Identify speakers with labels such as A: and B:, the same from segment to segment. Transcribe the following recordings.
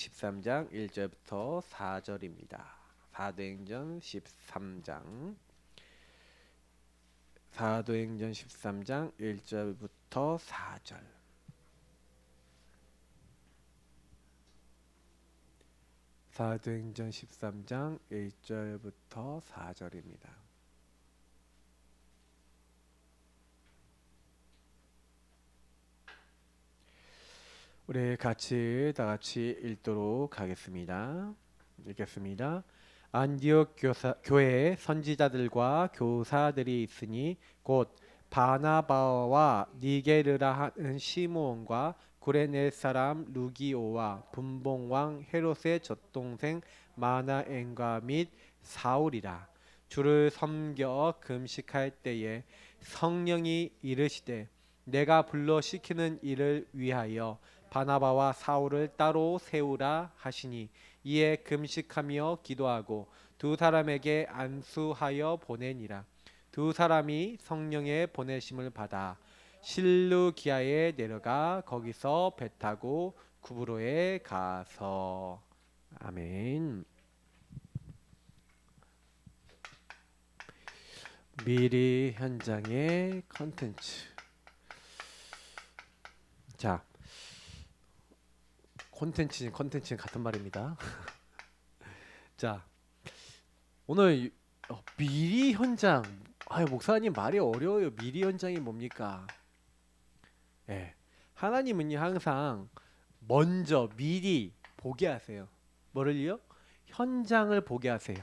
A: 13장 1절부터 4절입니다. 사도행전 13장 1절부터 4절. 사도행전 13장 1절부터 4절입니다. 우리 다 같이 읽도록 하겠습니다. 읽겠습니다. 안디옥 교회에 선지자들과 교사들이 있으니 곧 바나바와 니게르라 하는 시므온과 구레네 사람 루기오와 분봉왕 헤롯의 젖동생 마나엔과 및 사울이라. 주를 섬겨 금식할 때에 성령이 이르시되 내가 불러 시키는 일을 위하여 바나바와 사울을 따로 세우라 하시니 이에 금식하며 기도하고 두 사람에게 안수하여 보내니라. 두 사람이 성령의 보내심을 받아 실루기아에 내려가 거기서 배 타고 구브로에 가서. 아멘. 미리 현장의 컨텐츠. 자, 콘텐츠는 같은 말입니다. 자, 오늘 미리 현장. 목사님 말이 어려워요. 미리 현장이 뭡니까? 하나님은요 항상 먼저 미리 보게 하세요. 뭐를요? 현장을 보게 하세요.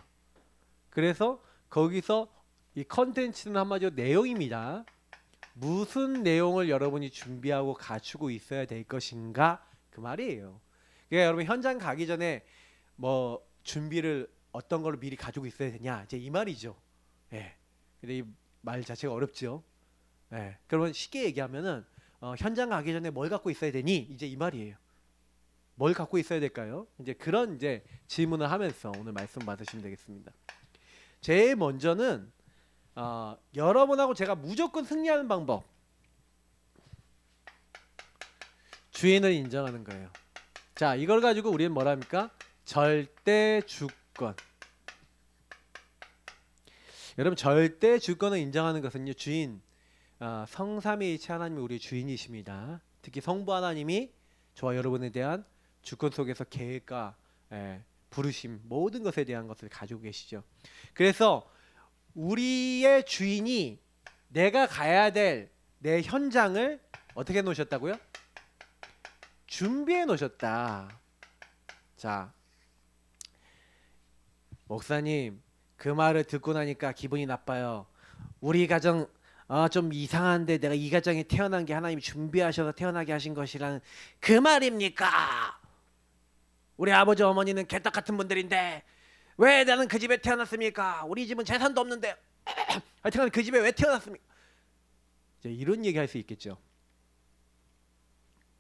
A: 그래서 거기서 이 컨텐츠는 한마디로 내용입니다. 무슨 내용을 여러분이 준비하고 갖추고 있어야 될 것인가, 그 말이에요. 그러니까 여러분 현장 가기 전에 뭐 준비를 어떤 걸 미리 가지고 있어야 되냐, 이제 이 말이죠. 근데 이 말 자체가 어렵죠. 그러면 쉽게 얘기하면은 현장 가기 전에 뭘 갖고 있어야 되니, 이제 이 말이에요. 뭘 갖고 있어야 될까요? 이제 그런 이제 질문을 하면서 오늘 말씀 받으시면 되겠습니다. 제일 먼저는 여러분하고 제가 무조건 승리하는 방법, 주인을 인정하는 거예요. 자, 이걸 가지고 우리는 뭐라 합니까? 절대 주권. 여러분, 절대 주권을 인정하는 것은요, 주인, 성삼위일체 하나님이 우리 주인이십니다. 특히 성부 하나님이 저와 여러분에 대한 주권 속에서 계획과 부르심, 모든 것에 대한 것을 가지고 계시죠. 그래서 우리의 주인이 내가 가야 될 내 현장을 어떻게 놓으셨다고요? 준비해 놓으셨다. 자, 목사님, 그 말을 듣고 나니까 기분이 나빠요. 우리 가정 좀 이상한데 내가 이 가정에 태어난 게 하나님이 준비하셔서 태어나게 하신 것이라는 그 말입니까? 우리 아버지 어머니는 개떡 같은 분들인데 왜 나는 그 집에 태어났습니까? 우리 집은 재산도 없는데 하여튼 그 집에 왜 태어났습니까? 이런 얘기 할 수 있겠죠.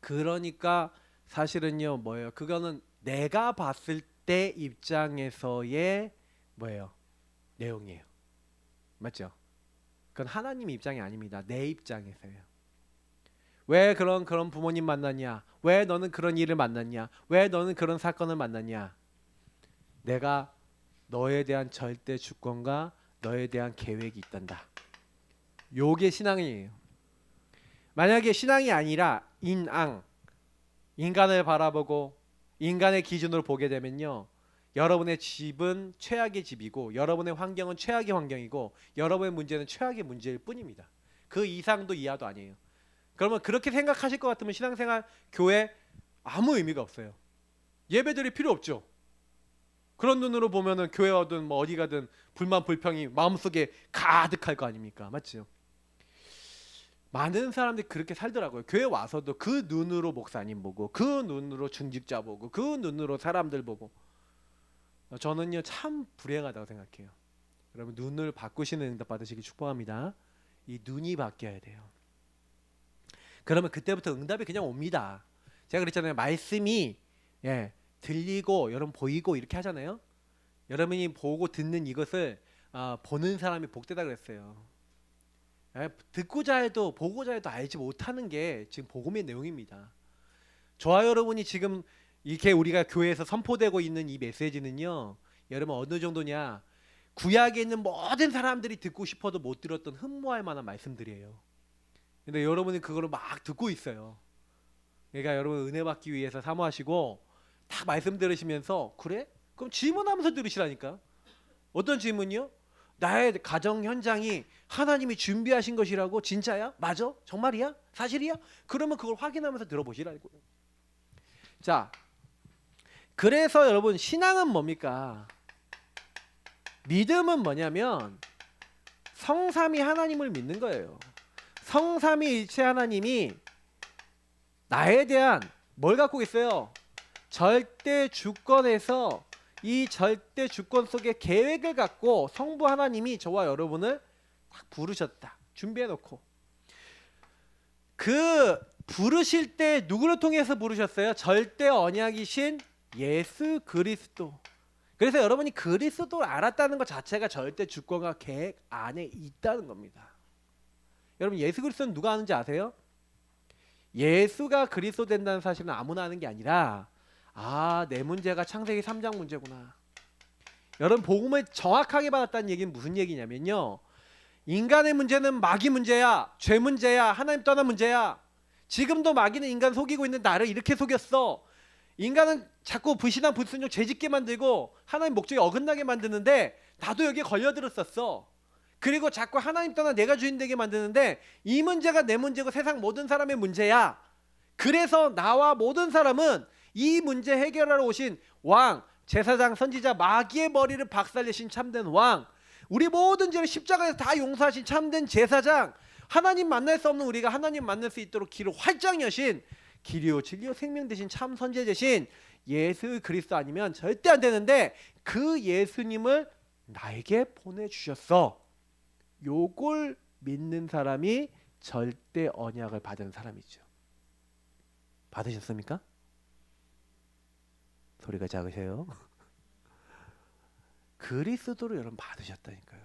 A: 그러니까 사실은요, 뭐예요? 그거는 내가 봤을 때 입장에서의 뭐예요? 내용이에요. 맞죠? 그건 하나님 입장이 아닙니다. 내 입장에서요. 왜 그런 부모님 만났냐? 왜 너는 그런 일을 만났냐? 왜 너는 그런 사건을 만났냐? 내가 너에 대한 절대 주권과 너에 대한 계획이 있단다. 요게 신앙이에요. 만약에 신앙이 아니라 인간을 바라보고 인간의 기준으로 보게 되면요, 여러분의 집은 최악의 집이고 여러분의 환경은 최악의 환경이고 여러분의 문제는 최악의 문제일 뿐입니다. 그 이상도 이하도 아니에요. 그러면 그렇게 생각하실 것 같으면 신앙생활, 교회 아무 의미가 없어요. 예배드릴 필요 없죠. 그런 눈으로 보면은 교회 와든 뭐 어디 가든 불만 불평이 마음속에 가득할 거 아닙니까? 맞죠? 많은 사람들이 그렇게 살더라고요. 교회 와서도 그 눈으로 목사님 보고, 그 눈으로 중직자 보고, 그 눈으로 사람들 보고. 저는요 참 불행하다고 생각해요. 여러분, 눈을 바꾸시는 응답 받으시기 축복합니다. 이 눈이 바뀌어야 돼요. 그러면 그때부터 응답이 그냥 옵니다. 제가 그랬잖아요. 말씀이 들리고 여러분 보이고 이렇게 하잖아요. 여러분이 보고 듣는 이것을 보는 사람이 복되다 그랬어요. 듣고자 해도 보고자 해도 알지 못하는 게 지금 복음의 내용입니다. 저와 여러분이 지금 이게 우리가 교회에서 선포되고 있는 이 메시지는요, 여러분 어느 정도냐? 구약에 있는 모든 사람들이 듣고 싶어도 못 들었던 흠모할 만한 말씀들이에요. 근데 여러분이 그거를 막 듣고 있어요. 그러니까 여러분 은혜 받기 위해서 사모하시고 다 말씀 들으시면서 그래? 그럼 질문하면서 들으시라니까. 어떤 질문이요? 나의 가정 현장이 하나님이 준비하신 것이라고? 진짜야? 맞아? 정말이야? 사실이야? 그러면 그걸 확인하면서 들어보시라고요. 자, 그래서 여러분 신앙은 뭡니까? 믿음은 뭐냐면 성삼위 하나님을 믿는 거예요. 성삼위일체 하나님이 나에 대한 뭘 갖고 있어요? 절대 주권에서 이 절대 주권 속에 계획을 갖고 성부 하나님이 저와 여러분을 딱 부르셨다. 준비해 놓고 그 부르실 때 누구를 통해서 부르셨어요? 절대 언약이신 예수 그리스도. 그래서 여러분이 그리스도를 알았다는 것 자체가 절대 주권과 계획 안에 있다는 겁니다. 여러분 예수 그리스도는 누가 아는지 아세요? 예수가 그리스도 된다는 사실은 아무나 아는 게 아니라 내 문제가 창세기 3장 문제구나. 여러분 복음을 정확하게 받았다는 얘기는 무슨 얘기냐면요. 인간의 문제는 마귀 문제야. 죄 문제야. 하나님 떠난 문제야. 지금도 마귀는 인간 속이고 있는 나를 이렇게 속였어. 인간은 자꾸 불신앙 불순종 죄짓게 만들고 하나님 목적에 어긋나게 만드는데 나도 여기에 걸려들었었어. 그리고 자꾸 하나님 떠나 내가 주인 되게 만드는데 이 문제가 내 문제고 세상 모든 사람의 문제야. 그래서 나와 모든 사람은 이 문제 해결하러 오신 왕, 제사장, 선지자, 마귀의 머리를 박살내신 참된 왕, 우리 모든 죄를 십자가에서 다 용서하신 참된 제사장, 하나님 만날 수 없는 우리가 하나님 만날 수 있도록 길을 활짝 여신 길이요 진리요 생명 되신 참 선지 되신 예수 그리스도 아니면 절대 안 되는데 그 예수님을 나에게 보내주셨어. 요걸 믿는 사람이 절대 언약을 받은 사람이죠. 받으셨습니까? 소리가 작으세요. 그리스도를 여러분 받으셨다니까요.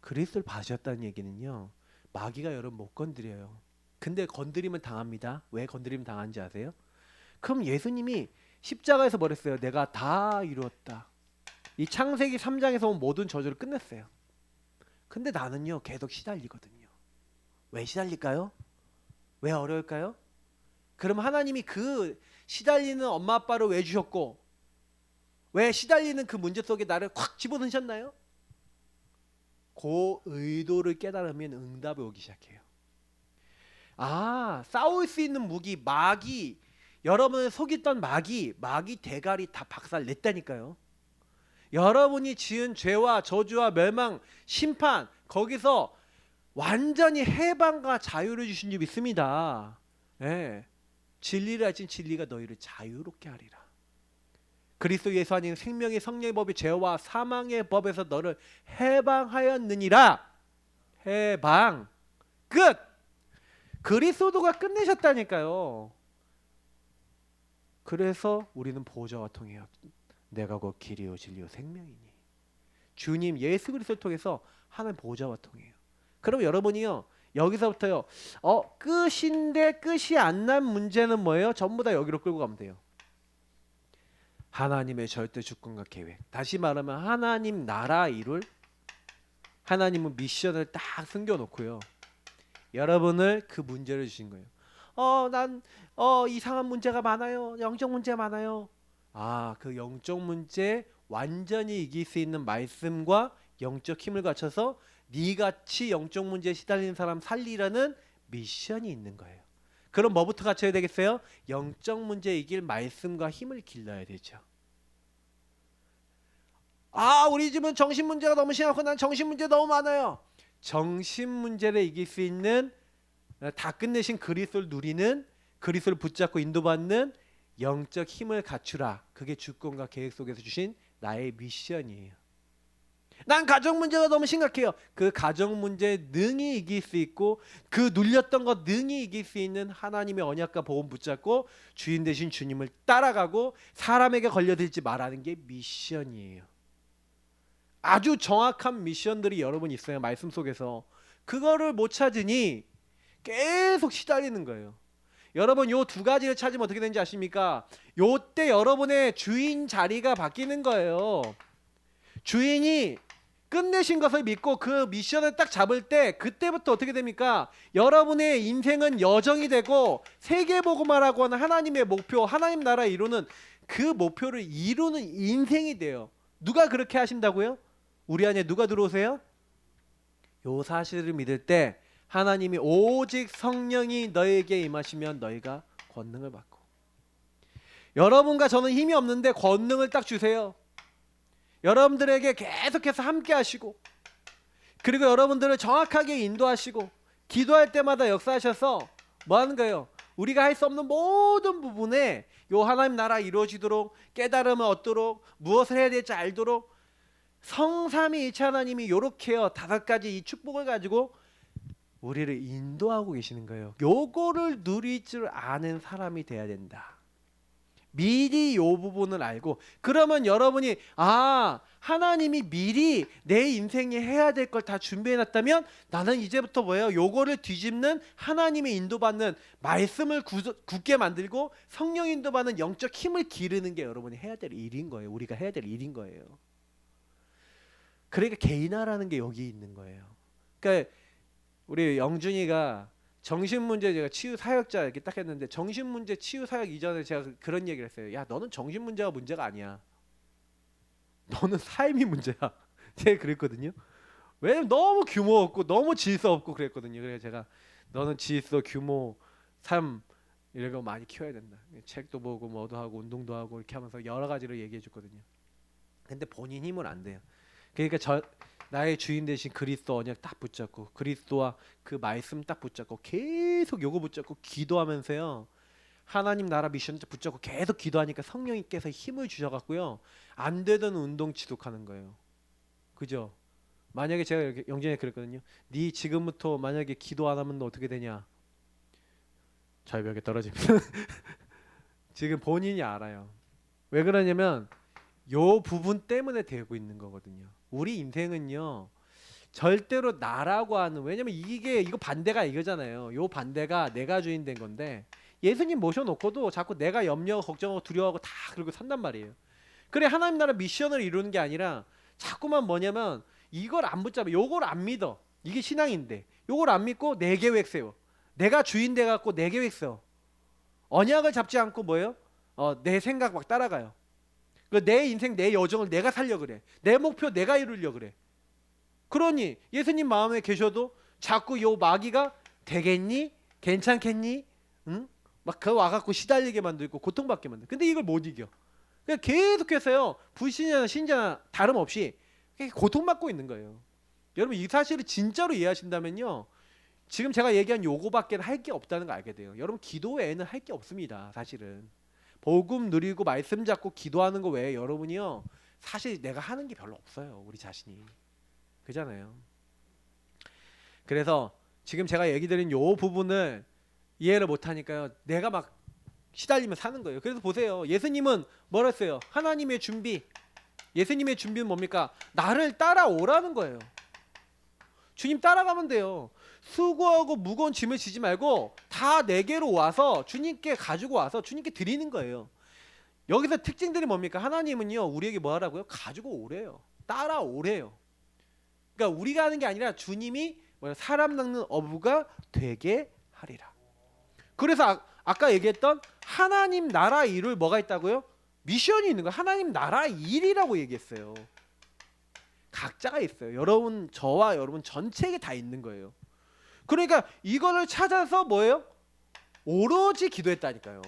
A: 그리스도를 받으셨다는 얘기는요, 마귀가 여러분 못 건드려요. 근데 건드리면 당합니다. 왜 건드리면 당하는지 아세요? 그럼 예수님이 십자가에서 뭐랬어요? 내가 다 이루었다. 이 창세기 3장에서 온 모든 저주를 끝냈어요. 근데 나는요 계속 시달리거든요. 왜 시달릴까요? 왜 어려울까요? 그럼 하나님이 그 시달리는 엄마 아빠를 왜 주셨고 왜 시달리는 그 문제 속에 나를 확 집어넣으셨나요? 그 의도를 깨달으면 응답이 오기 시작해요. 싸울 수 있는 무기 마귀, 여러분을 속였던 마귀 대가리 다 박살 냈다니까요. 여러분이 지은 죄와 저주와 멸망, 심판 거기서 완전히 해방과 자유를 주신 줄 믿습니다. 예. 진리를 알진 진리가 너희를 자유롭게 하리라. 그리스도 예수 안에 생명의 성령의 법이 죄와 사망의 법에서 너를 해방하였느니라. 해방 끝. 그리스도가 끝내셨다니까요. 그래서 우리는 보좌와 통해요. 내가 곧 길이요 진리요 생명이니. 주님 예수 그리스도를 통해서 하나님 보좌와 통해요. 그럼 여러분이요 여기서부터요 끝인데 끝이 안 난 문제는 뭐예요? 전부 다 여기로 끌고 가면 돼요. 하나님의 절대 주권과 계획. 다시 말하면 하나님 나라 이룰 하나님은 미션을 딱 숨겨놓고요. 여러분을 그 문제를 주신 거예요. 난 이상한 문제가 많아요. 영적 문제 많아요. 그 영적 문제 완전히 이길 수 있는 말씀과 영적 힘을 갖춰서 니같이 영적 문제에 시달리는 사람 살리라는 미션이 있는 거예요. 그럼 뭐부터 갖춰야 되겠어요? 영적 문제 이길 말씀과 힘을 길러야 되죠. 우리 집은 정신 문제가 너무 심하고 난 정신 문제 너무 많아요. 정신 문제를 이길 수 있는 다 끝내신 그리스도를 누리는 그리스도를 붙잡고 인도받는 영적 힘을 갖추라. 그게 주권과 계획 속에서 주신 나의 미션이에요. 난 가정 문제가 너무 심각해요. 그 가정 문제 능히 이길 수 있고 그 눌렸던 것 능히 이길 수 있는 하나님의 언약과 복음 붙잡고 주인 되신 주님을 따라가고 사람에게 걸려들지 말라는 게 미션이에요. 아주 정확한 미션들이 여러분 있어요. 말씀 속에서. 그거를 못 찾으니 계속 시달리는 거예요. 여러분 요 두 가지를 찾으면 어떻게 되는지 아십니까? 요때 여러분의 주인 자리가 바뀌는 거예요. 주인이 끝내신 것을 믿고 그 미션을 딱 잡을 때 그때부터 어떻게 됩니까? 여러분의 인생은 여정이 되고 세계복음화라고 하는 하나님의 목표, 하나님 나라 이루는 그 목표를 이루는 인생이 돼요. 누가 그렇게 하신다고요? 우리 안에 누가 들어오세요? 요 사실을 믿을 때 하나님이 오직 성령이 너에게 임하시면 너희가 권능을 받고, 여러분과 저는 힘이 없는데 권능을 딱 주세요. 여러분들에게 계속해서 함께 하시고, 그리고 여러분들을 정확하게 인도하시고, 기도할 때마다 역사하셔서 뭐 하는 거예요? 우리가 할 수 없는 모든 부분에 요 하나님 나라 이루어지도록, 깨달음을 얻도록, 무엇을 해야 될지 알도록 성삼위일체 하나님이 요렇게요 5가지 이 축복을 가지고 우리를 인도하고 계시는 거예요. 요거를 누릴 줄 아는 사람이 돼야 된다. 미리 요 부분을 알고, 그러면 여러분이 하나님이 미리 내 인생에 해야 될 걸 다 준비해 놨다면 나는 이제부터 뭐예요? 요거를 뒤집는, 하나님의 인도받는 말씀을 굳게 만들고 성령 인도받는 영적 힘을 기르는 게 여러분이 해야 될 일인 거예요. 우리가 해야 될 일인 거예요. 그러니까 개인화라는 게 여기 있는 거예요. 그러니까 우리 영준이가 정신문제, 제가 치유 사역자 이렇게 딱 했는데, 정신문제 치유 사역 이전에 제가 그런 얘기를 했어요. 야, 너는 정신문제가 문제가 아니야. 너는 삶이 문제야. 제가 그랬거든요. 왜냐면 너무 규모 없고 너무 질서 없고 그랬거든요. 그래서 제가 너는 질서, 규모, 삶 이런 거 많이 키워야 된다. 책도 보고 뭐도 하고 운동도 하고 이렇게 하면서 여러 가지를 얘기해 줬거든요. 근데 본인 힘은 안 돼요. 그러니까 나의 주인 대신 그리스도 언약 딱 붙잡고, 그리스도와 그 말씀 딱 붙잡고 계속 요거 붙잡고 기도하면서요, 하나님 나라 미션 붙잡고 계속 기도하니까 성령님께서 힘을 주셔갖고요 안 되던 운동 지속하는 거예요. 그죠? 만약에 제가 이렇게 영진이 그랬거든요. 네 지금부터 만약에 기도 안 하면 너 어떻게 되냐? 절벽에 떨어집니다. 지금 본인이 알아요. 왜 그러냐면 요 부분 때문에 되고 있는 거거든요. 우리 인생은요 절대로 나라고 하는, 왜냐면 이거 반대가 이거잖아요. 요 반대가 내가 주인 된 건데, 예수님 모셔놓고도 자꾸 내가 염려, 걱정하고 두려워하고 다 그러고 산단 말이에요. 그래, 하나님 나라 미션을 이루는 게 아니라 자꾸만 뭐냐면 이걸 안 붙잡아, 요걸 안 믿어. 이게 신앙인데 요걸 안 믿고 내 계획 세워. 내가 주인 돼갖고 내 계획 세워. 언약을 잡지 않고 뭐예요? 내 생각 막 따라가요. 내 인생, 내 여정을 내가 살려 그래. 내 목표 내가 이루려 그래. 그러니 예수님 마음에 계셔도 자꾸 요 마귀가 되겠니? 괜찮겠니? 응? 막 그 와갖고 시달리게 만들고 고통받게 만들. 근데 이걸 못 이겨. 그러니까 계속해서요 불신자나 신자나 다름없이 고통받고 있는 거예요. 여러분 이 사실을 진짜로 이해하신다면요, 지금 제가 얘기한 요거밖에 할 게 없다는 거 알게 돼요. 여러분 기도 외에는 할 게 없습니다. 사실은 복음 누리고 말씀 잡고 기도하는 거 외에 여러분이요 사실 내가 하는 게 별로 없어요. 우리 자신이. 그잖아요. 그래서 지금 제가 얘기 드린 요 부분을 이해를 못하니까요 내가 막 시달리면 사는 거예요. 그래서 보세요. 예수님은 뭐라 했어요? 하나님의 준비. 예수님의 준비는 뭡니까? 나를 따라오라는 거예요. 주님 따라가면 돼요. 수고하고 무거운 짐을 지지 말고 다 내게로 와서 주님께 가지고 와서 주님께 드리는 거예요. 여기서 특징들이 뭡니까? 하나님은요 우리에게 뭐 하라고요? 가지고 오래요. 따라오래요. 그러니까 우리가 하는 게 아니라 주님이 사람 낚는 어부가 되게 하리라. 그래서 아까 얘기했던 하나님 나라 일을 뭐가 있다고요? 미션이 있는 거예요. 하나님 나라 일이라고 얘기했어요. 각자가 있어요. 여러분, 저와 여러분 전체에게 다 있는 거예요. 그러니까 이거를 찾아서 뭐예요? 오로지 기도했다니까요.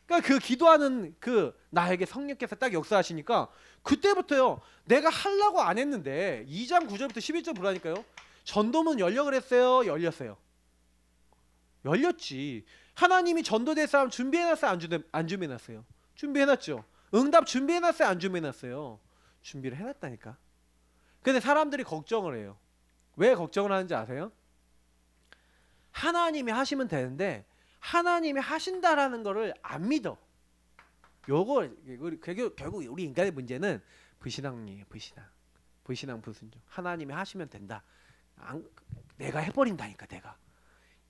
A: 그러니까 그 기도하는 그 나에게 성령께서 딱 역사하시니까 그때부터요 내가 하려고 안 했는데 2장 9절부터 11절 보라니까요. 전도문 열려 그랬어요? 열렸어요? 열렸지. 하나님이 전도될 사람 준비해놨어요? 안 준비해놨어요? 준비해놨죠. 응답 준비해놨어요? 안 준비해놨어요? 준비를 해놨다니까. 근데 사람들이 걱정을 해요. 왜 걱정을 하는지 아세요? 하나님이 하시면 되는데 하나님이 하신다라는 거를 안 믿어. 요거 결국 우리 인간의 문제는 불신앙이에요. 불신앙 불순종. 하나님이 하시면 된다. 내가 해버린다니까.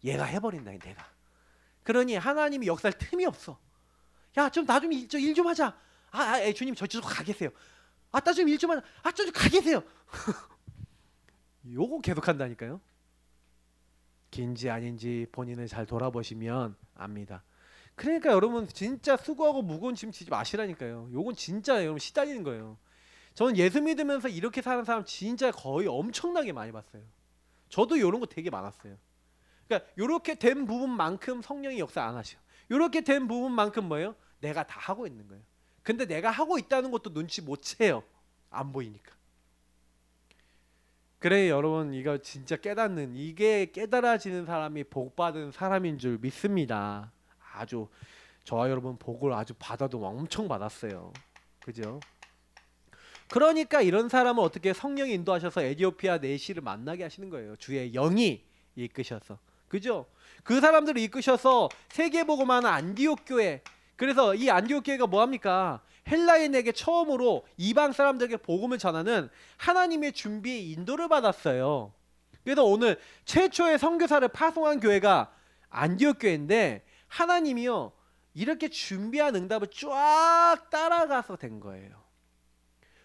A: 얘가 해버린다니까. 내가. 그러니 하나님이 역사할 틈이 없어. 야, 좀 나 좀 일 좀 하자. 주님 저쪽 가 계세요. 나 좀 일 좀 하자. 저쪽 가 계세요. 요거 계속한다니까요. 긴지 아닌지 본인을 잘 돌아보시면 압니다. 그러니까 여러분 진짜 수고하고 무거운 짐 지지 마시라니까요. 요건 진짜 여러분 시달리는 거예요. 저는 예수 믿으면서 이렇게 사는 사람 진짜 거의 엄청나게 많이 봤어요. 저도 이런 거 되게 많았어요. 그러니까 이렇게 된 부분만큼 성령이 역사 안 하셔. 이렇게 된 부분만큼 뭐예요? 내가 다 하고 있는 거예요. 근데 내가 하고 있다는 것도 눈치 못 채요. 안 보이니까. 그래 여러분 이거 진짜 깨닫는 이게 깨달아지는 사람이 복 받은 사람인 줄 믿습니다. 아주 저와 여러분 복을 아주 받아도 엄청 받았어요. 그죠? 그러니까 이런 사람은 어떻게 성령이 인도하셔서 에디오피아 내시를 만나게 하시는 거예요. 주의 영이 이끄셔서. 그죠? 그 사람들을 이끄셔서 세계복음하는 안디옥 교회. 그래서 이 안디옥 교회가 뭐합니까? 헬라인에게 처음으로 이방 사람들에게 복음을 전하는 하나님의 준비의 인도를 받았어요. 그래서 오늘 최초의 선교사를 파송한 교회가 안디옥 교회인데 하나님이요 이렇게 준비한 응답을 쫙 따라가서 된 거예요.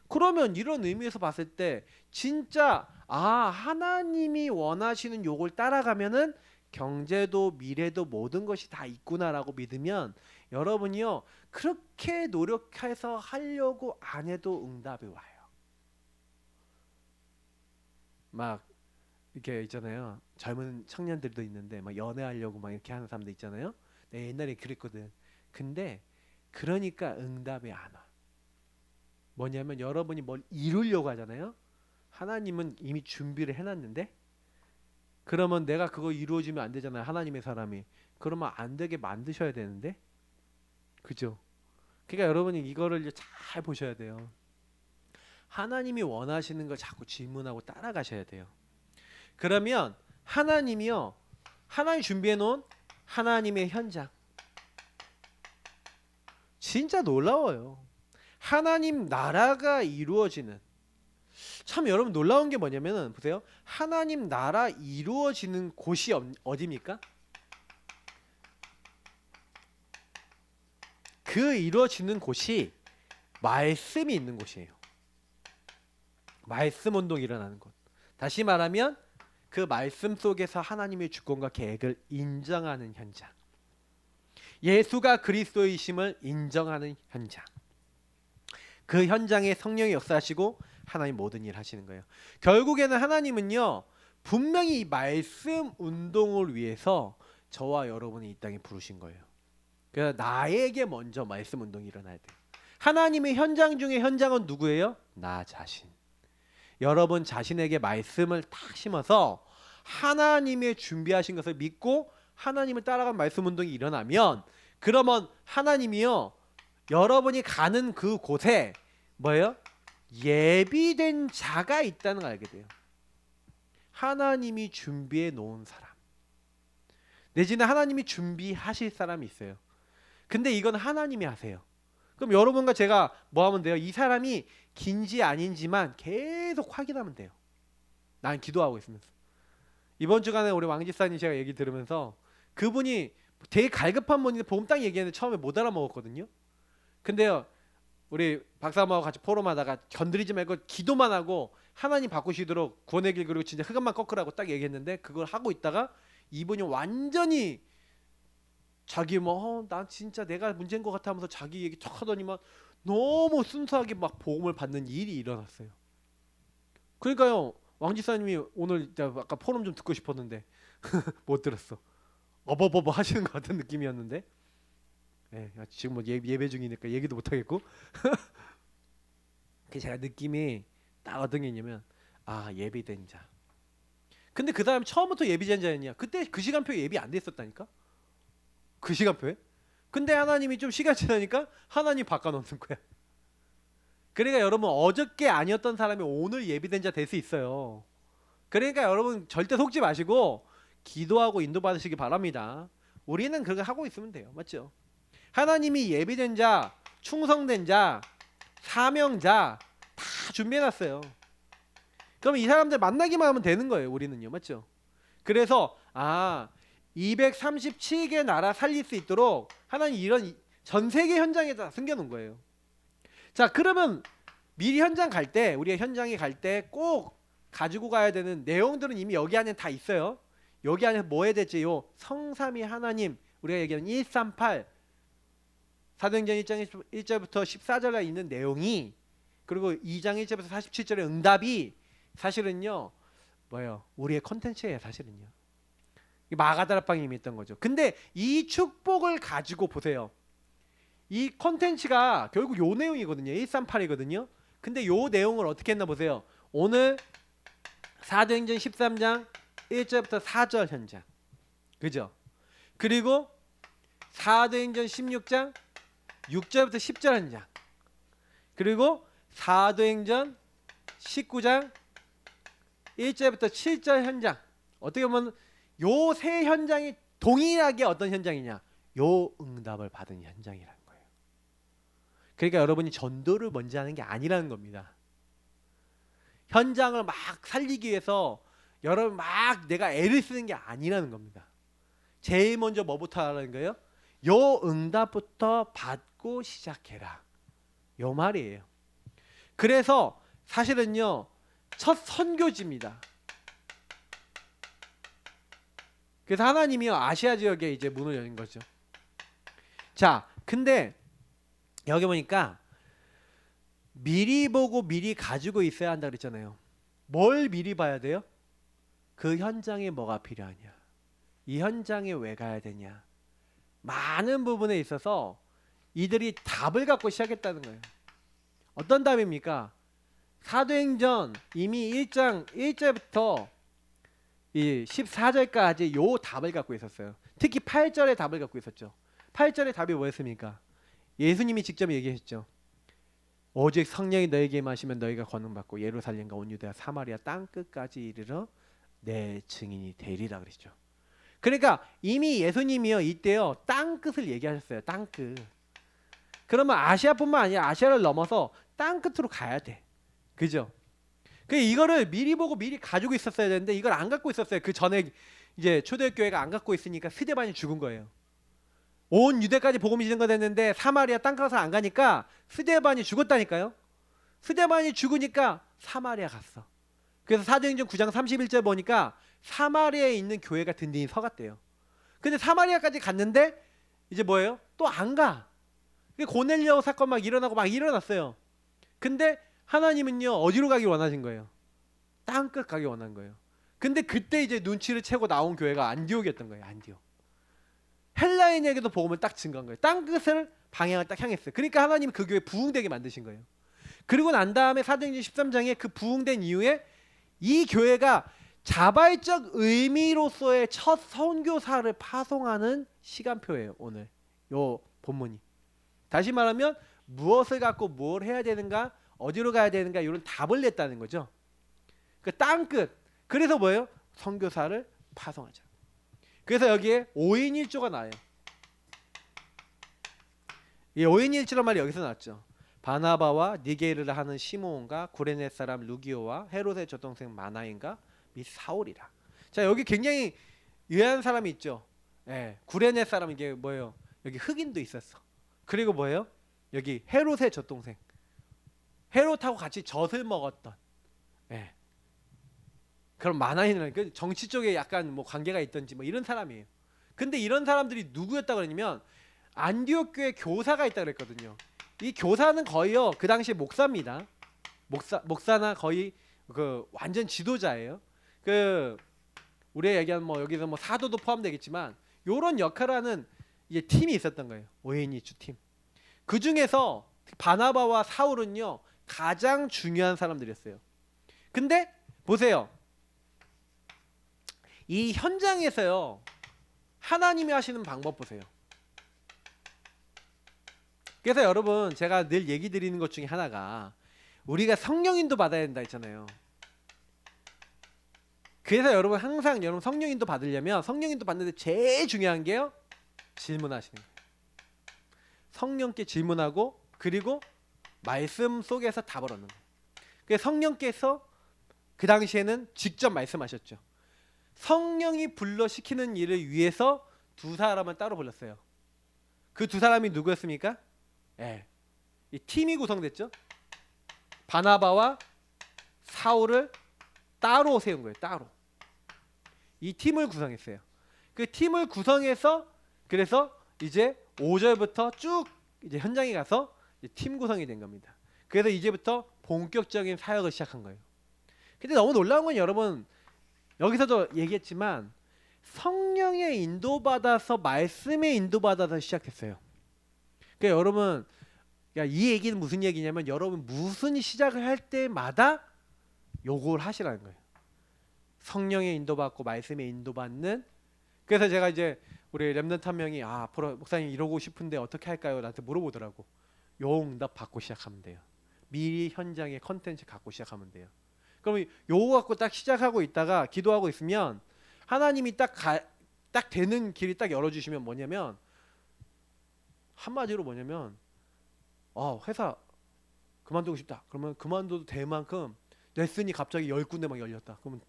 A: 그러면 이런 의미에서 봤을 때 진짜 하나님이 원하시는 요걸 따라가면은 경제도 미래도 모든 것이 다 있구나라고 믿으면 여러분이요 그렇게 노력해서 하려고 안 해도 응답이 와요. 막 이렇게 있잖아요. 젊은 청년들도 있는데 막 연애하려고 막 이렇게 하는 사람도 있잖아요. 내 옛날에 그랬거든. 근데 그러니까 응답이 안 와. 뭐냐면 여러분이 뭘 이루려고 하잖아요. 하나님은 이미 준비를 해놨는데 그러면 내가 그거 이루어지면 안 되잖아요. 하나님의 사람이. 그러면 안 되게 만드셔야 되는데 그죠? 그러니까 여러분이 이거를 잘 보셔야 돼요. 하나님이 원하시는 걸 자꾸 질문하고 따라가셔야 돼요. 그러면 하나님이요. 하나님 준비해 놓은 하나님의 현장. 진짜 놀라워요. 하나님 나라가 이루어지는 참 여러분 놀라운 게 뭐냐면은 보세요. 하나님 나라 이루어지는 곳이 어디입니까? 그 이루어지는 곳이 말씀이 있는 곳이에요. 말씀 운동이 일어나는 곳. 다시 말하면 그 말씀 속에서 하나님의 주권과 계획을 인정하는 현장. 예수가 그리스도이심을 인정하는 현장. 그 현장에 성령이 역사하시고 하나님 모든 일 하시는 거예요. 결국에는 하나님은요 분명히 이 말씀 운동을 위해서 저와 여러분이 이 땅에 부르신 거예요. 그래서 나에게 먼저 말씀 운동이 일어나야 돼요. 하나님의 현장 중에 현장은 누구예요? 나 자신. 여러분 자신에게 말씀을 탁 심어서 하나님의 준비하신 것을 믿고 하나님을 따라간 말씀 운동이 일어나면 그러면 하나님이요 여러분이 가는 그 곳에 뭐예요? 예비된 자가 있다는 걸 알게 돼요. 하나님이 준비해 놓은 사람. 내지는 하나님이 준비하실 사람이 있어요. 근데 이건 하나님이 하세요. 그럼 여러분과 제가 뭐 하면 돼요? 이 사람이 긴지 아닌지만 계속 확인하면 돼요. 난 기도하고 있으면서. 이번 주간에 우리 왕집사님 제가 얘기 들으면서 그분이 되게 갈급한 분인데 복음 딱 얘기했는데 처음에 못 알아먹었거든요. 근데요 우리 박사모하고 같이 포럼하다가 건드리지 말고 기도만 하고 하나님 바꾸시도록 구원의 길 그리고 진짜 흑암만 꺾으라고 딱 얘기했는데 그걸 하고 있다가 이분이 완전히 자기 난 진짜 내가 문제인 것 같아 하면서 자기 얘기 척 하더니만 너무 순수하게 막 복음을 받는 일이 일어났어요. 그러니까요 왕지사님이 오늘 아까 포럼 좀 듣고 싶었는데 못 들었어. 어버버버 하시는 것 같은 느낌이었는데 네, 지금 뭐 예배 중이니까 얘기도 못 하겠고 그 제가 느낌이 딱 어떤 게 있냐면 예비된 자. 근데 그 사람 처음부터 예비된 자였냐? 그때 그 시간표에 예비 안 돼 있었다니까? 그 시간표에? 근데 하나님이 좀 시간 지나니까 하나님 바꿔놓는 거야. 그러니까 여러분 어저께 아니었던 사람이 오늘 예비된 자 될 수 있어요. 그러니까 여러분 절대 속지 마시고 기도하고 인도받으시기 바랍니다. 우리는 그렇게 하고 있으면 돼요. 맞죠? 하나님이 예비된 자, 충성된 자, 사명자 다 준비해놨어요. 그럼 이 사람들 만나기만 하면 되는 거예요. 우리는요. 맞죠? 그래서 237개 나라 살릴 수 있도록 하나님 이런 전 세계 현장에다 숨겨놓은 거예요. 자, 그러면 미리 현장 갈 때, 우리가 현장에 갈 때 꼭 가지고 가야 되는 내용들은 이미 여기 안에 다 있어요. 여기 안에 뭐 해야 되지요? 성삼위 하나님, 우리가 얘기하는 138 사도행전 1장 1절부터 14절에 있는 내용이, 그리고 2장 1절부터 47절의 응답이 사실은요 뭐예요? 우리의 컨텐츠예요. 사실은요 마가다락방이 이미 있던 거죠. 근데 이 축복을 가지고 보세요. 이 컨텐츠가 결국 요 내용이거든요. 138이거든요. 근데 요 내용을 어떻게 했나 보세요. 오늘 사도행전 13장 1절부터 4절 현장, 그죠? 그리고 사도행전 16장 6절부터 10절 현장, 그리고 사도행전 19장 1절부터 7절 현장. 어떻게 보면 요 세 현장이 동일하게 어떤 현장이냐? 요 응답을 받은 현장이라는 거예요. 그러니까 여러분이 전도를 먼저 하는 게 아니라는 겁니다. 현장을 막 살리기 위해서 여러분 막 내가 애를 쓰는 게 아니라는 겁니다. 제일 먼저 뭐부터 하라는 거예요? 요 응답부터 받고 시작해라. 요 말이에요. 그래서 사실은요 첫 선교지입니다. 그래서 하나님이요 아시아 지역에 이제 문을 여는 거죠. 자, 근데 여기 보니까 미리 보고 미리 가지고 있어야 한다 그랬잖아요. 뭘 미리 봐야 돼요? 그 현장에 뭐가 필요하냐, 이 현장에 왜 가야 되냐, 많은 부분에 있어서 이들이 답을 갖고 시작했다는 거예요. 어떤 답입니까? 사도행전 이미 1장 1절부터 이 14절까지 요 답을 갖고 있었어요. 특히 8절의 답을 갖고 있었죠. 8절의 답이 뭐였습니까? 예수님이 직접 얘기했죠. 오직 성령이 너에게 임하시면 너희가 권능받고 예루살렘과 온 유대와 사마리아 땅끝까지 이르러 내 증인이 되리라 그랬죠. 그러니까 이미 예수님이요 이때요 땅끝을 얘기하셨어요. 땅끝. 그러면 아시아뿐만 아니라 아시아를 넘어서 땅끝으로 가야 돼. 그죠? 그 이거를 미리 보고 미리 가지고 있었어야 되는데 이걸 안 갖고 있었어요. 그 전에 이제 초대교회가 안 갖고 있으니까 스데반이 죽은 거예요. 온 유대까지 복음이 증거됐는데 사마리아 땅끝을 안 가니까 스데반이 죽었다니까요. 스데반이 죽으니까 사마리아 갔어. 그래서 사도행전 9장 31절 보니까 사마리아에 있는 교회가 든든히 서갔대요. 근데 사마리아까지 갔는데 이제 뭐예요? 또 안 가. 고넬료 사건 막 일어나고 막 일어났어요. 근데 하나님은요 어디로 가길 원하신 거예요? 땅끝 가길 원한 거예요. 근데 그때 이제 눈치를 채고 나온 교회가 안디옥이었던 거예요. 안디옥. 헬라인에게도 복음을 딱 증거한 거예요. 땅끝을 방향을 딱 향했어요. 그러니까 하나님은 그 교회 부흥되게 만드신 거예요. 그리고 난 다음에 사도행전 13장에 그 부흥된 이후에 이 교회가 자발적 의미로서의 첫 선교사를 파송하는 시간표예요. 오늘 요 본문이. 다시 말하면 무엇을 갖고 뭘 해야 되는가, 어디로 가야 되는가 이런 답을 냈다는 거죠. 그 땅끝. 그래서 뭐예요? 선교사를 파송하자. 그래서 여기에 5인 1조가 나와요. 이 5인 1조란 말이 여기서 나왔죠. 바나바와 니게르를 하는 시므온과 구레네 사람 루기오와 헤롯의 젖동생 마나인과 및 사울이라. 자, 여기 굉장히 유해한 사람이 있죠. 예, 구레네 사람 이게 뭐예요? 여기 흑인도 있었어. 그리고 뭐예요? 여기 헤롯의 젖동생. 헤롯하고 같이 젖을 먹었던. 예. 그럼 마나인은 그 정치 쪽에 약간 뭐 관계가 있던지 뭐 이런 사람이에요. 근데 이런 사람들이 누구였다 그러냐면 안디옥 교회 교사가 있다 그랬거든요. 이 교사는 거의요 그 당시 목사입니다. 목사나 거의 그 완전 지도자예요. 그 우리가 얘기하는 뭐 여기서 뭐 사도도 포함되겠지만 요런 역할을 하는 이제 팀이 있었던 거예요. 오해인이 주팀. 그 중에서 바나바와 사울은요 가장 중요한 사람들이었어요. 근데 보세요. 이 현장에서요 하나님이 하시는 방법 보세요. 그래서 여러분 제가 늘 얘기 드리는 것 중에 하나가 우리가 성령인도 받아야 된다 했잖아요. 그래서 여러분 항상 여러분 성령인도 받으려면 성령인도 받는데 제일 중요한 게요 질문하시는 거예요. 성령께 질문하고 그리고 말씀 속에서 답을 얻는 거예요. 그래서 성령께서 그 당시에는 직접 말씀하셨죠. 성령이 불러시키는 일을 위해서 두 사람을 따로 불렀어요. 그 두 사람이 누구였습니까? 예, 이 팀이 구성됐죠. 바나바와 사울을 따로 세운 거예요. 따로 이 팀을 구성했어요. 그 팀을 구성해서 그래서 이제 5절부터 쭉 이제 현장에 가서 이제 팀 구성이 된 겁니다. 그래서 이제부터 본격적인 사역을 시작한 거예요. 근데 너무 놀라운 건 여러분, 여기서도 얘기했지만 성령의 인도받아서 말씀에 인도받아서 시작했어요. 그러니까 여러분, 이 얘기는 무슨 얘기냐면 여러분 무슨 시작을 할 때마다 요걸 하시라는 거예요. 성령의 인도받고 말씀에 인도받는. 그래서 제가 이제 우리 렘넌트 한 명이 앞으로 목사님 이러고 싶은데 어떻게 할까요? 나한테 물어보더라고. 요 응답 받고 시작하면 돼요. 미리 현장에 컨텐츠 갖고 시작하면 돼요. 그럼 요거 갖고 딱 시작하고 있다가 기도하고 있으면 하나님이 딱 되는 길이 딱 열어주시면 뭐냐면, 한마디로 뭐냐면 회사 그만두고 싶다. 그러면 그만둬도 될 만큼 레슨이 갑자기 10군데 막 열렸다. 그러면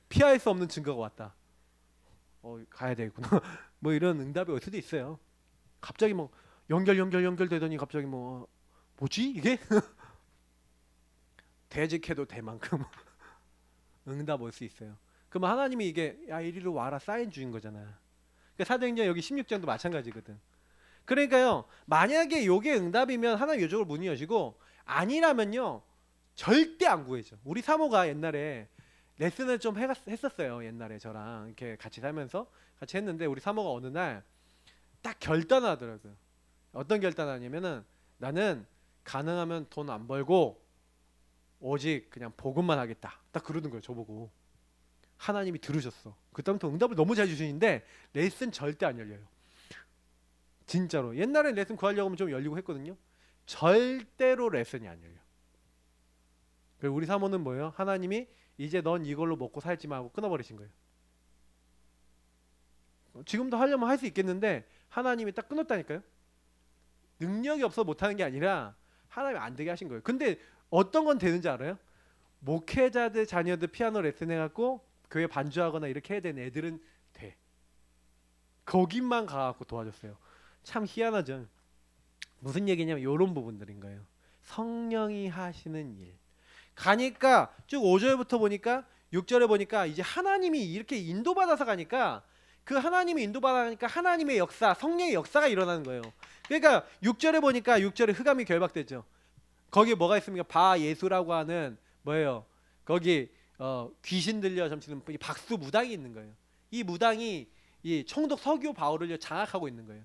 A: 피할 수 없는 증거가 왔다. 가야 되겠구나. 뭐 이런 응답이 올 수도 있어요. 갑자기 뭐 연결되더니 갑자기 뭐지 이게? 대직해도 될 만큼 응답 올 수 있어요. 그럼 하나님이 이게 이리로 와라 사인 주인 거잖아. 그러니까 사도행전 여기 16장도 마찬가지거든. 그러니까요, 만약에 요게 응답이면 하나님 요쪽으로 문이 여시고, 아니라면요 절대 안 구해져. 우리 사모가 옛날에 레슨을 좀 했었어요. 옛날에 저랑 이렇게 같이 살면서 같이 했는데, 우리 사모가 어느 날 딱 결단하더라고요. 어떤 결단하냐면은, 나는 가능하면 돈 안 벌고 오직 그냥 복음만 하겠다. 딱 그러는 거예요. 저보고. 하나님이 들으셨어. 그다음부터 응답을 너무 잘 주시는데 레슨 절대 안 열려요. 진짜로. 옛날엔 레슨 구하려고 하면 좀 열리고 했거든요. 절대로 레슨이 안 열려. 그리고 우리 사모는 뭐예요? 하나님이 이제 넌 이걸로 먹고 살지마 하고 끊어버리신 거예요. 지금도 하려면 할 수 있겠는데 하나님이 딱 끊었다니까요. 능력이 없어 못하는 게 아니라 하나님이 안 되게 하신 거예요. 근데 어떤 건 되는지 알아요? 목회자들 자녀들 피아노 레슨 해갖고 교회 반주하거나 이렇게 해야 되는 애들은 돼. 거기만 가갖고 도와줬어요. 참 희한하죠. 무슨 얘기냐면 이런 부분들인 거예요. 성령이 하시는 일. 가니까 쭉 5절부터 보니까 6절에 보니까 이제 하나님이 이렇게 인도받아서 가니까, 그 하나님이 인도받아가니까 하나님의 역사, 성령의 역사가 일어나는 거예요. 그러니까 6절에 보니까 6절에 흑암이 결박되죠. 거기에 뭐가 있습니까? 바 예수라고 하는 뭐예요? 거기 귀신 들려 점치는 박수 무당이 있는 거예요. 이 무당이 이 총독 서기오 바울을 장악하고 있는 거예요.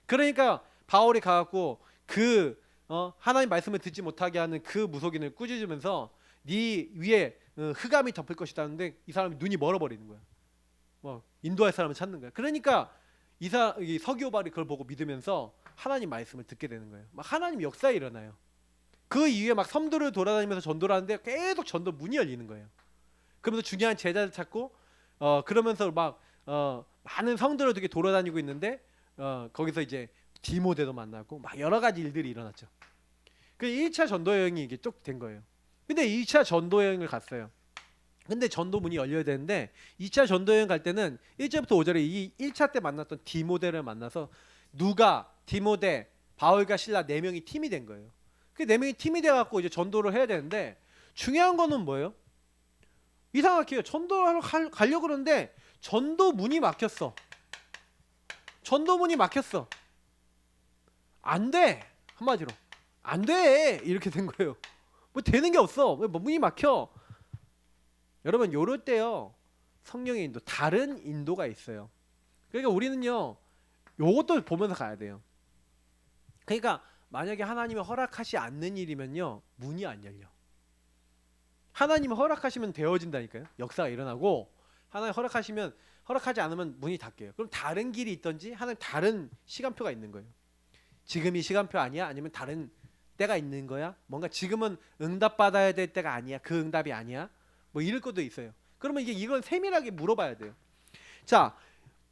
A: 그러니까 바울이 가갖고 그 하나님 말씀을 듣지 못하게 하는 그 무속인을 꾸짖으면서 네 위에 흑암이 덮을 것이다는데 이 사람이 눈이 멀어버리는 거야. 인도할 사람을 찾는 거야. 그러니까 이 서기오 바울이 그걸 보고 믿으면서 하나님 말씀을 듣게 되는 거예요. 막 하나님 역사에 일어나요. 그 이후에 막 섬들을 돌아다니면서 전도를 하는데 계속 전도 문이 열리는 거예요. 그러면서 중요한 제자를 찾고 그러면서 막 많은 성들을 되게 돌아다니고 있는데 거기서 이제 디모데도 만나고 막 여러 가지 일들이 일어났죠. 그 1차 전도 여행이 이게 쭉 된 거예요. 근데 2차 전도 여행을 갔어요. 근데 전도 문이 열려야 되는데 2차 전도 여행 갈 때는 1절부터 5절에 이 1차 때 만났던 디모데를 만나서 누가, 디모데, 바울과 실라 4명이 팀이 된 거예요. 그 4명이 팀이 돼갖고 이제 전도를 해야 되는데, 중요한 거는 뭐예요? 이상하게 전도하러 가려고 그러는데 전도 문이 막혔어. 전도 문이 막혔어. 안 돼. 한마디로 안 돼. 이렇게 된 거예요. 뭐 되는 게 없어. 왜 문이 막혀? 여러분 요럴 때요 성령의 인도, 다른 인도가 있어요. 그러니까 우리는요 요것도 보면서 가야 돼요. 그러니까 만약에 하나님이 허락하지 않는 일이면요 문이 안 열려. 하나님이 허락하시면 되어진다니까요. 역사가 일어나고, 하나님 허락하지 않으면 문이 닫혀요. 그럼 다른 길이 있든지 하나님 다른 시간표가 있는 거예요. 지금이 시간표 아니야? 아니면 다른 때가 있는 거야? 뭔가 지금은 응답받아야 될 때가 아니야? 그 응답이 아니야? 뭐 이럴 것도 있어요. 그러면 이건 세밀하게 물어봐야 돼요. 자,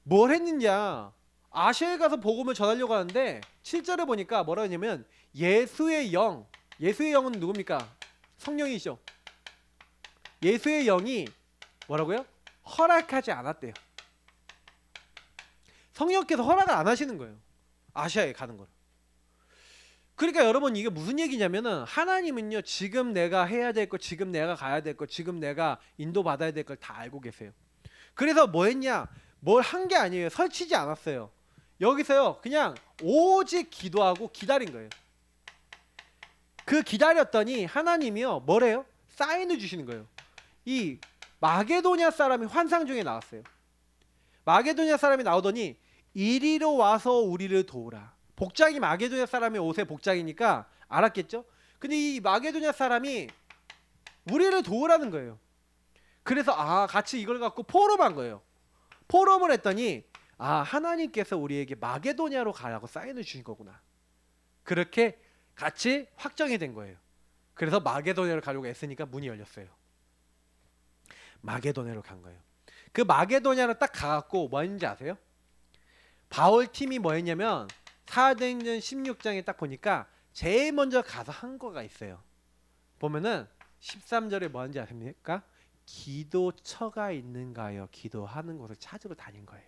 A: 뭘 했느냐? 아시아에 가서 복음을 전하려고 하는데 7절에 보니까 뭐라 하냐면 예수의 영은 누굽니까? 성령이시죠. 예수의 영이 뭐라고요? 허락하지 않았대요. 성령께서 허락을 안 하시는 거예요. 아시아에 가는 걸. 그러니까 여러분 이게 무슨 얘기냐면은 하나님은요 지금 내가 해야 될 거, 지금 내가 가야 될 거, 지금 내가 인도받아야 될 걸 다 알고 계세요. 그래서 뭐 했냐? 뭘 한 게 아니에요. 설치지 않았어요. 여기서요 그냥 오직 기도하고 기다린 거예요. 그 기다렸더니 하나님이요 뭐래요? 사인을 주시는 거예요. 이 마게도냐 사람이 환상 중에 나왔어요. 마게도냐 사람이 나오더니 이리로 와서 우리를 도우라. 복장이 마게도냐 사람의 옷의 복장이니까 알았겠죠? 근데 이 마게도냐 사람이 우리를 도우라는 거예요. 그래서 같이 이걸 갖고 포럼한 거예요. 포럼을 했더니 하나님께서 우리에게 마게도냐로 가라고 사인을 주신 거구나. 그렇게 같이 확정이 된 거예요. 그래서 마게도냐로 가려고 애쓰니까 문이 열렸어요. 마게도냐로 간 거예요. 그 마게도냐로 딱 가갖고 뭐 했는지 아세요? 바울 팀이 뭐 했냐면 사도행전 16장에 딱 보니까 제일 먼저 가서 한 거가 있어요. 보면은 13절에 뭐 하는지 아십니까? 기도처가 있는가요? 기도하는 곳을 찾으러 다닌 거예요.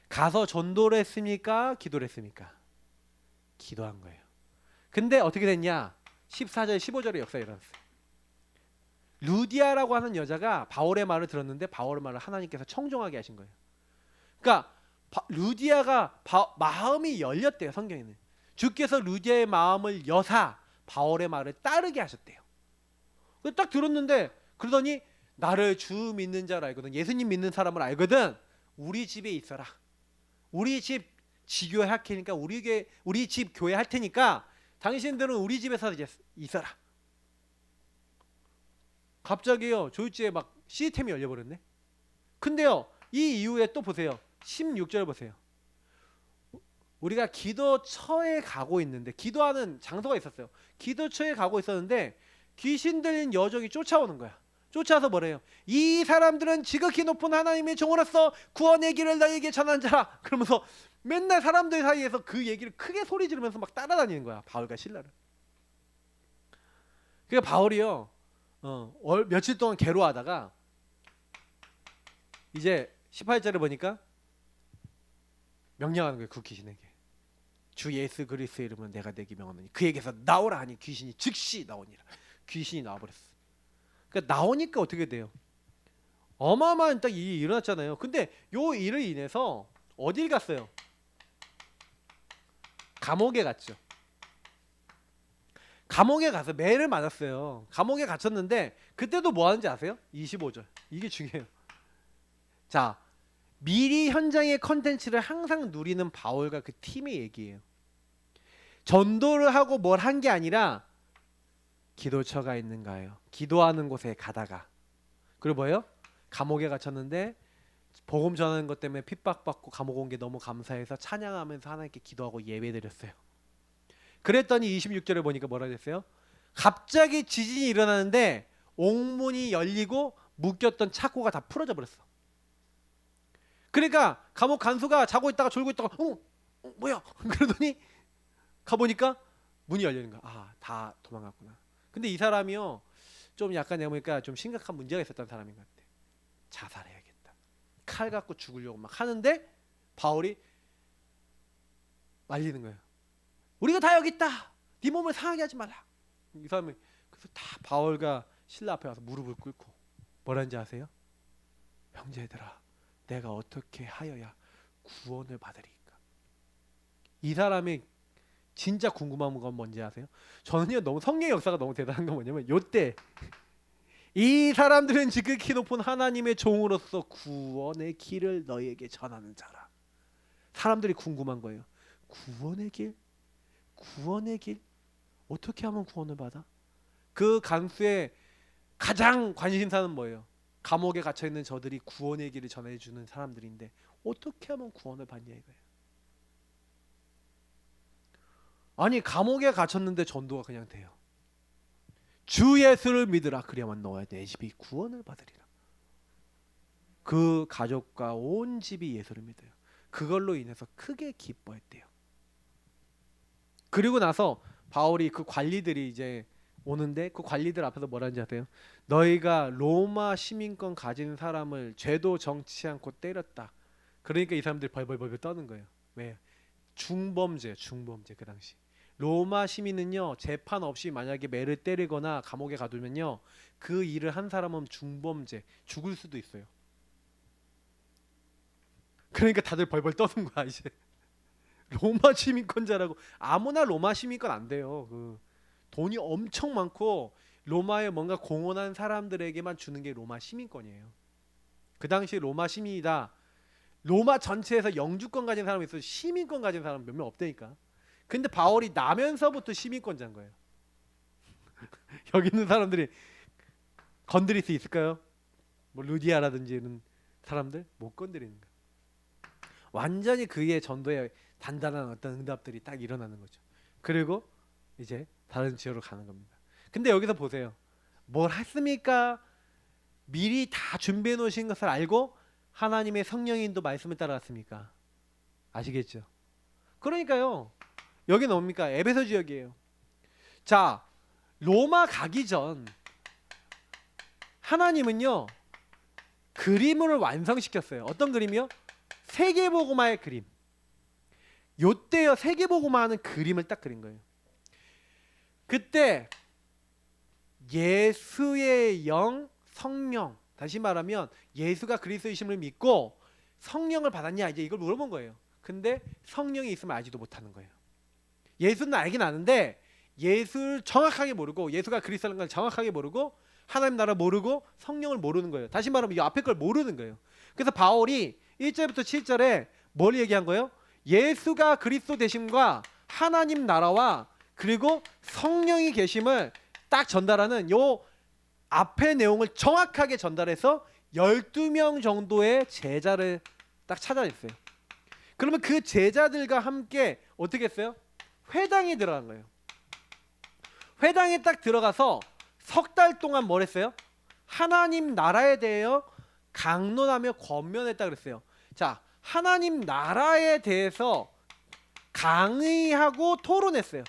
A: 가서 전도를 했습니까? 기도를 했습니까? 기도한 거예요. 근데 어떻게 됐냐? 14절 15절의 역사에 일어났어요. 루디아라고 하는 여자가 바울의 말을 들었는데 바울의 말을 하나님께서 청종하게 하신 거예요. 그러니까 루디아가 마음이 열렸대요. 성경에는 주께서 루디아의 마음을 여사 바울의 말을 따르게 하셨대요. 딱 들었는데 그러더니 나를 주 믿는 자를 알거든, 예수님 믿는 사람을 알거든, 우리 집에 있어라. 우리 집 지교회 할 테니까 우리 집 교회 할 테니까 당신들은 우리 집에서 이제 있어라. 갑자기요 조이치에 막 시스템이 열려버렸네. 근데요 이 이후에 또 보세요. 16절 보세요. 우리가 기도처에 가고 있는데, 기도하는 장소가 있었어요. 기도처에 가고 있었는데 귀신 들린 여종이 쫓아오는 거야. 쫓아와서 뭐래요? 이 사람들은 지극히 높은 하나님의 종으로서 구원의 길을 너에게 전한 자라. 그러면서 맨날 사람들 사이에서 그 얘기를 크게 소리 지르면서 막 따라다니는 거야, 바울과 실라를. 그러니까 바울이요 며칠 동안 괴로워하다가 이제 18절에 보니까 명령하는 거예요. 그 귀신에게 주 예수 그리스도의 이름으로 내가 내게 명하노니 그에게서 나오라 하니 귀신이 즉시 나오니라. 귀신이 나와버렸어. 그러니까 나오니까 어떻게 돼요? 어마어마한 딱 일이 일어났잖아요. 근데 요 일을 인해서 어딜 갔어요? 감옥에 갔죠. 감옥에 가서 매를 맞았어요. 감옥에 갇혔는데 그때도 뭐 하는지 아세요? 25절. 이게 중요해요. 자, 미리 현장의 컨텐츠를 항상 누리는 바울과 그 팀의 얘기예요. 전도를 하고 뭘 한 게 아니라 기도처가 있는가요? 기도하는 곳에 가다가, 그리고 뭐예요? 감옥에 갇혔는데 복음 전하는 것 때문에 핍박받고 감옥 온 게 너무 감사해서 찬양하면서 하나님께 기도하고 예배드렸어요. 그랬더니 26절에 보니까 뭐라 그랬어요? 갑자기 지진이 일어나는데 옥문이 열리고 묶였던 착고가 다 풀어져 버렸어. 그러니까 감옥 간수가 자고 있다가 졸고 있다가 뭐야? 그러더니 가보니까 문이 열리는 거야. 다 도망갔구나. 근데 이 사람이요 좀 약간 내가 보니까 좀 심각한 문제가 있었던 사람인 것 같아. 자살해야겠다. 칼 갖고 죽으려고 막 하는데 바울이 말리는 거예요. 우리가 다 여기 있다. 네 몸을 상하게 하지 말라. 이 사람이 그래서 다 바울과 신라 앞에 와서 무릎을 꿇고 뭐라는지 아세요? 형제들아, 내가 어떻게 하여야 구원을 받으리까? 이 사람이 진짜 궁금한 건 뭔지 아세요? 저는요 너무 성령의 역사가 너무 대단한 건 뭐냐면 요때 이 사람들은 지극히 높은 하나님의 종으로서 구원의 길을 너희에게 전하는 자라. 사람들이 궁금한 거예요. 구원의 길? 구원의 길? 어떻게 하면 구원을 받아? 그 간수의 가장 관심사는 뭐예요? 감옥에 갇혀있는 저들이 구원의 길을 전해주는 사람들인데 어떻게 하면 구원을 받냐 이거예요. 아니 감옥에 갇혔는데 전도가 그냥 돼요. 주 예수를 믿으라 그리하면 너와 내 집이 구원을 받으리라. 그 가족과 온 집이 예수를 믿어요. 그걸로 인해서 크게 기뻐했대요. 그리고 나서 바울이 그 관리들이 이제 오는데 그 관리들 앞에서 뭐라는지 아세요? 너희가 로마 시민권 가진 사람을 죄도 정치 않고 때렸다. 그러니까 이 사람들이 벌벌벌 떠는 거예요. 왜? 중범죄 그 당시. 로마 시민은요 재판 없이 만약에 매를 때리거나 감옥에 가두면요 그 일을 한 사람은 중범죄 죽을 수도 있어요. 그러니까 다들 벌벌 떠는 거야 이제. 로마 시민권자라고 아무나 로마 시민권 안 돼요. 그 돈이 엄청 많고 로마에 뭔가 공헌한 사람들에게만 주는 게 로마 시민권이에요. 그 당시 로마 시민이다. 로마 전체에서 영주권 가진 사람이 있어 시민권 가진 사람 몇 명 없다니까. 근데 바울이 나면서부터 시민권자인 거예요. 여기 있는 사람들이 건드릴 수 있을까요? 뭐 루디아라든지 이런 사람들 못 건드리는 거예요. 완전히 그의 전도에 단단한 어떤 응답들이 딱 일어나는 거죠. 그리고 이제 다른 지역으로 가는 겁니다. 근데 여기서 보세요. 뭘 했습니까? 미리 다 준비해 놓으신 것을 알고 하나님의 성령인도 말씀을 따라갔습니까? 아시겠죠? 그러니까요. 여기는 뭡니까? 에베소 지역이에요. 자, 로마 가기 전 하나님은요 그림을 완성시켰어요. 어떤 그림이요? 세계복음화의 그림. 요때요 세계복음화하는 그림을 딱 그린 거예요. 그때 예수의 영, 성령, 다시 말하면 예수가 그리스도이심을 믿고 성령을 받았냐 이제 이걸 물어본 거예요. 근데 성령이 있으면 알지도 못하는 거예요. 예수는 알긴 아는데 예수를 정확하게 모르고 예수가 그리스도라는 걸 정확하게 모르고 하나님 나라 모르고 성령을 모르는 거예요. 다시 말하면 이 앞에 걸 모르는 거예요. 그래서 바울이 1절부터 7절에 뭘 얘기한 거예요? 예수가 그리스도 되심과 하나님 나라와 그리고 성령이 계심을 딱 전달하는 요 앞의 내용을 정확하게 전달해서 12명 정도의 제자를 딱 찾아냈어요. 그러면 그 제자들과 함께 어떻게 했어요? 회당에 들어간 거예요. 회당에 딱 들어가서 석 달 동안 뭘 했어요? 하나님 나라에 대하여 강론하며 권면했다 그랬어요. 자, 하나님 나라에 대해서 강의하고 토론했어요.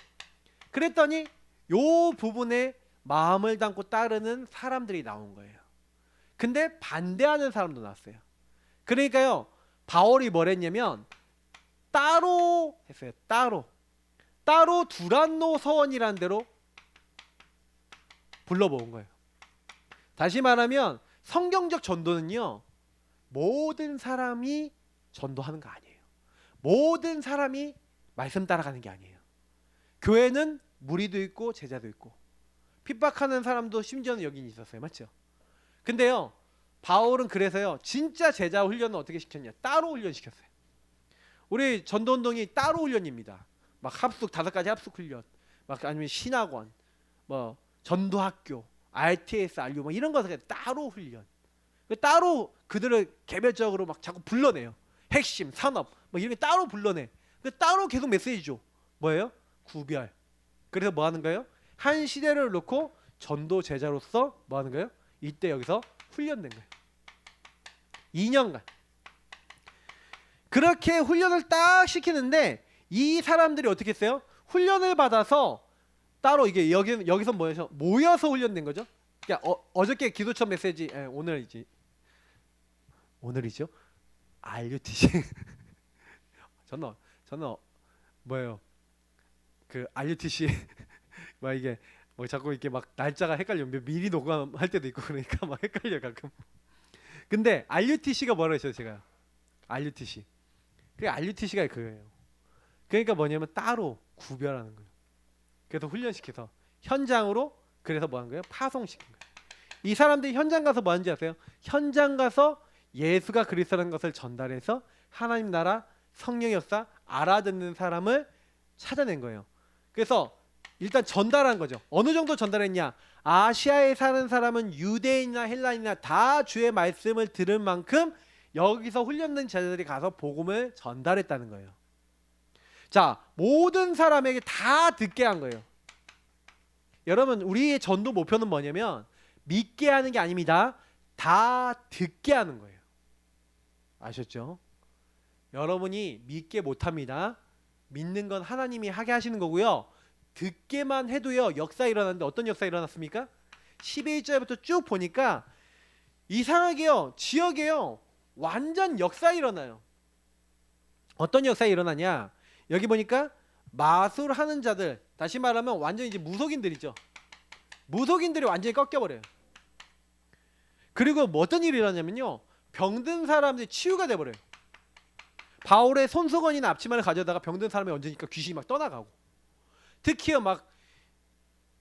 A: 그랬더니 요 부분에 마음을 담고 따르는 사람들이 나온 거예요. 근데 반대하는 사람도 나왔어요. 그러니까요 바울이 뭘 했냐면 따로 했어요. 따로 두란노 서원이라는 데로 불러모은 거예요. 다시 말하면 성경적 전도는요 모든 사람이 전도하는 거 아니에요. 모든 사람이 말씀 따라가는 게 아니에요. 교회는 무리도 있고 제자도 있고 핍박하는 사람도 심지어는 여기 있었어요. 맞죠? 근데요 바울은 그래서요 진짜 제자 훈련은 어떻게 시켰냐? 따로 훈련시켰어요. 우리 전도운동이 따로 훈련입니다. 막 합숙 5가지 합숙 훈련, 막 아니면 신학원, 뭐 전도학교, RTS, RU 뭐 이런 것을 따로 훈련. 따로 그들을 개별적으로 막 자꾸 불러내요. 핵심, 산업 뭐 이런 게 따로 불러내. 따로 계속 메시지 줘. 뭐예요? 구별. 그래서 뭐 하는 거예요? 한 시대를 놓고 전도 제자로서 뭐 하는 거예요? 이때 여기서 훈련된 거예요. 2년간. 그렇게 훈련을 딱 시키는데 이 사람들이 어떻게 했어요? 훈련을 받아서 따로 이게 여기서 모여서 훈련된 거죠. 그러니까 어저께 기도처 메시지 오늘이죠. RUTC 저는 뭐예요? 그 RUTC 막 이게 뭐 자꾸 이렇게 막 날짜가 헷갈려. 미리 녹음할 때도 있고 그러니까 막 헷갈려 가끔. 근데 RUTC가 뭐라 했어요 제가? RUTC. 그 RUTC가 그거예요. 그러니까 뭐냐면 따로 구별하는 거예요. 그래서 훈련시켜서 현장으로 그래서 뭐 하는 거예요? 파송시킨 거예요. 이 사람들이 현장 가서 뭐 하는지 아세요? 현장 가서 예수가 그리스도라는 것을 전달해서 하나님 나라 성령 역사 알아듣는 사람을 찾아낸 거예요. 그래서 일단 전달한 거죠. 어느 정도 전달했냐? 아시아에 사는 사람은 유대인이나 헬라인이나 다 주의 말씀을 들을 만큼 여기서 훈련된 제자들이 가서 복음을 전달했다는 거예요. 자, 모든 사람에게 다 듣게 한 거예요. 여러분, 우리의 전도 목표는 뭐냐면 믿게 하는 게 아닙니다. 다 듣게 하는 거예요. 아셨죠? 여러분이 믿게 못합니다. 믿는 건 하나님이 하게 하시는 거고요. 듣게만 해도요 역사 일어났는데 어떤 역사 일어났습니까? 12절부터 쭉 보니까 이상하게요 지역에요 완전 역사 일어나요. 어떤 역사 일어나냐? 여기 보니까 마술하는 자들, 다시 말하면 완전 이제 무속인들이죠. 무속인들이 완전히 꺾여버려요. 그리고 뭐 어떤 일이 일어나냐면요 병든 사람들이 치유가 돼버려요. 바울의 손수건이나 앞치마를 가져다가 병든 사람이 얹으니까 귀신이 막 떠나가고, 특히요 막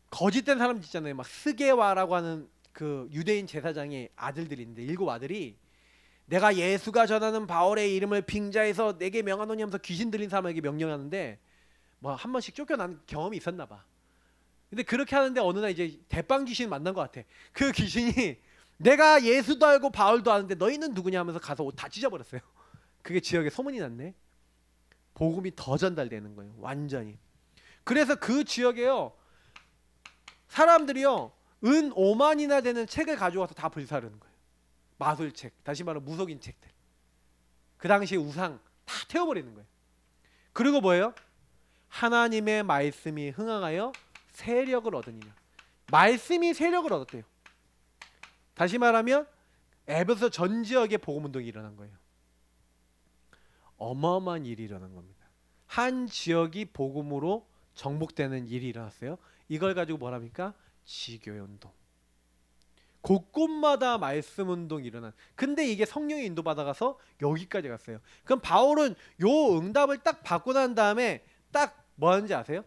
A: 거짓된 사람 있잖아요. 막 스게와라고 하는 그 유대인 제사장의 아들들인데 7 아들이 내가 예수가 전하는 바울의 이름을 빙자해서 내게 명하노니 하면서 귀신 들린 사람에게 명령하는데 뭐 한 번씩 쫓겨난 경험이 있었나 봐. 근데 그렇게 하는데 어느 날 이제 대빵 귀신 만난 것 같아. 그 귀신이 내가 예수도 알고 바울도 아는데 너희는 누구냐 하면서 가서 옷 다 찢어버렸어요. 그게 지역에 소문이 났네. 복음이 더 전달되는 거예요. 완전히. 그래서 그 지역에요 사람들이요 은 5만이나 되는 책을 가져와서 다 불사르는 거예요. 마술책, 다시 말하면 무속인 책들. 그 당시에 우상 다 태워버리는 거예요. 그리고 뭐예요? 하나님의 말씀이 흥황하여 세력을 얻으니라. 말씀이 세력을 얻었대요. 다시 말하면 에베소 전 지역에 복음 운동이 일어난 거예요. 어마어마한 일이 일어난 겁니다. 한 지역이 복음으로 정복되는 일이 일어났어요. 이걸 가지고 뭐랍니까? 지교회 운동. 곳곳마다 말씀 운동이 일어난. 근데 이게 성령의 인도 받아가서 여기까지 갔어요. 그럼 바울은 요 응답을 딱 받고 난 다음에 딱 뭐 하는지 아세요?